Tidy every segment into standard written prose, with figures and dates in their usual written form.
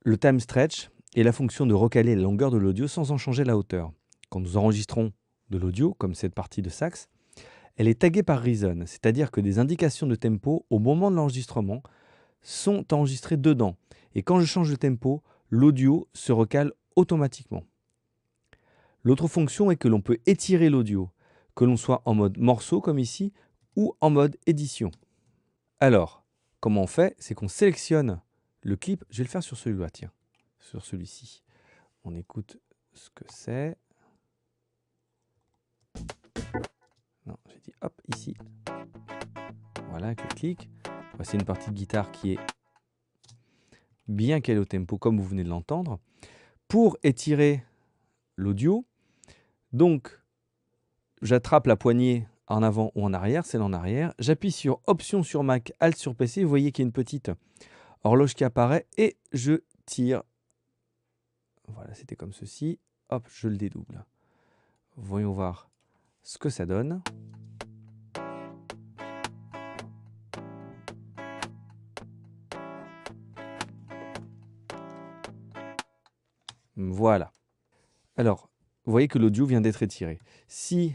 le time stretch est la fonction de recaler la longueur de l'audio sans en changer la hauteur. Quand nous enregistrons de l'audio, comme cette partie de sax, elle est taguée par Reason, c'est-à-dire que des indications de tempo au moment de l'enregistrement sont enregistrées dedans. Et quand je change de tempo, l'audio se recale automatiquement. L'autre fonction est que l'on peut étirer l'audio, que l'on soit en mode morceau comme ici, ou en mode édition. Alors, comment on fait? C'est qu'on sélectionne le clip. Je vais le faire sur celui-là, tiens, sur celui-ci. On écoute ce que c'est. Non, j'ai dit hop, ici. Voilà, avec le clic. Voici une partie de guitare qui est bien calée au tempo, comme vous venez de l'entendre. Pour étirer l'audio, donc, j'attrape la poignée en avant ou en arrière, celle en arrière. J'appuie sur Option sur Mac, Alt sur PC. Vous voyez qu'il y a une petite horloge qui apparaît et je tire. Voilà, c'était comme ceci. Hop, je le dédouble. Voyons voir ce que ça donne. Voilà. Alors, vous voyez que l'audio vient d'être étiré. Si,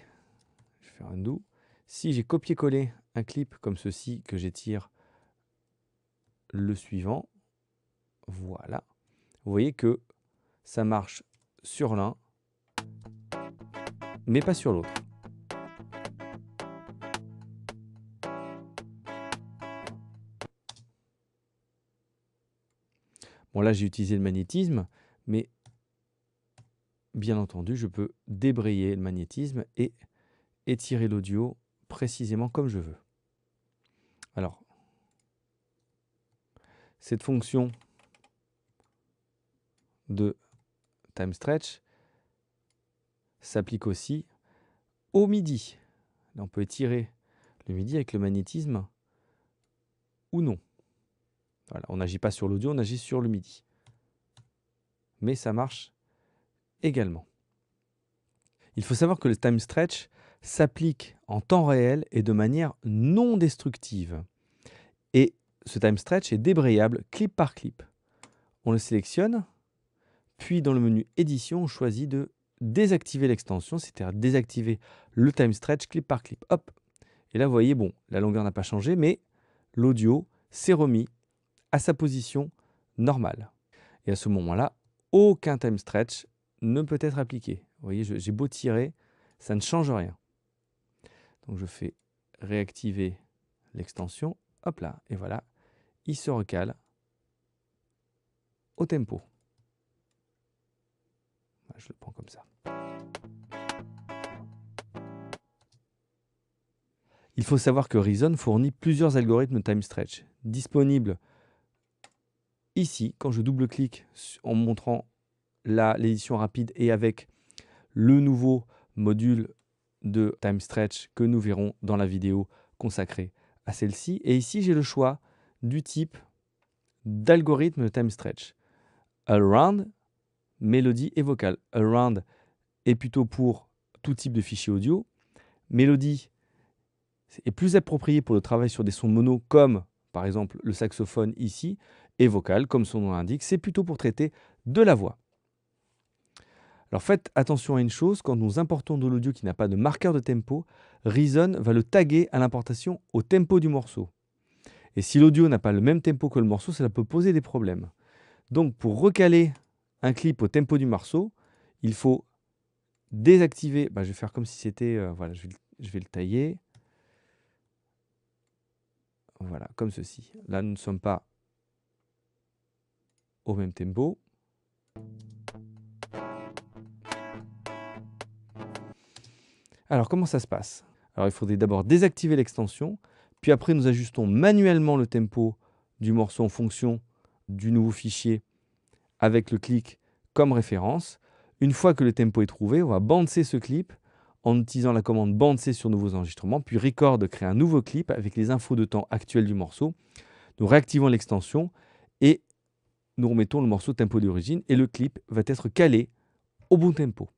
je vais faire undo, si j'ai copié-collé un clip comme ceci, que j'étire le suivant, voilà. Vous voyez que ça marche sur l'un, mais pas sur l'autre. Bon, là, j'ai utilisé le magnétisme, mais bien entendu, je peux débrayer le magnétisme et étirer l'audio précisément comme je veux. Alors, cette fonction de time stretch s'applique aussi au MIDI. Là, on peut étirer le MIDI avec le magnétisme ou non. Voilà, on n'agit pas sur l'audio, on agit sur le MIDI. Mais ça marche également. Il faut savoir que le time stretch s'applique en temps réel et de manière non destructive. Et ce time stretch est débrayable clip par clip. On le sélectionne, puis dans le menu édition, on choisit de désactiver l'extension, c'est-à-dire désactiver le time stretch clip par clip. Hop. Et là, vous voyez, bon, la longueur n'a pas changé, mais l'audio s'est remis à sa position normale. Et à ce moment-là, aucun time stretch ne peut être appliqué. Vous voyez, j'ai beau tirer, ça ne change rien. Donc je fais réactiver l'extension, hop là, et voilà, il se recale au tempo. Je le prends comme ça. Il faut savoir que Reason fournit plusieurs algorithmes time stretch, disponibles ici, quand je double-clique en montrant l'édition rapide et avec le nouveau module de time stretch que nous verrons dans la vidéo consacrée à celle-ci. Et ici, j'ai le choix du type d'algorithme de time stretch. Around, mélodie et vocale. Around est plutôt pour tout type de fichier audio. Mélodie est plus approprié pour le travail sur des sons mono comme par exemple le saxophone ici. Et vocal, comme son nom l'indique, c'est plutôt pour traiter de la voix. Alors faites attention à une chose, quand nous importons de l'audio qui n'a pas de marqueur de tempo, Reason va le taguer à l'importation au tempo du morceau. Et si l'audio n'a pas le même tempo que le morceau, cela peut poser des problèmes. Donc pour recaler un clip au tempo du morceau, il faut désactiver, je vais faire comme si c'était, voilà, je vais le tailler. Voilà, comme ceci. Là, nous ne sommes pas au même tempo. Alors, comment ça se passe? Alors, il faudrait d'abord désactiver l'extension, puis après, nous ajustons manuellement le tempo du morceau en fonction du nouveau fichier avec le clic comme référence. Une fois que le tempo est trouvé, on va bouncer ce clip en utilisant la commande bouncer sur nouveaux enregistrements, puis record crée un nouveau clip avec les infos de temps actuelles du morceau. Nous réactivons l'extension et nous remettons le morceau tempo d'origine et le clip va être calé au bon tempo.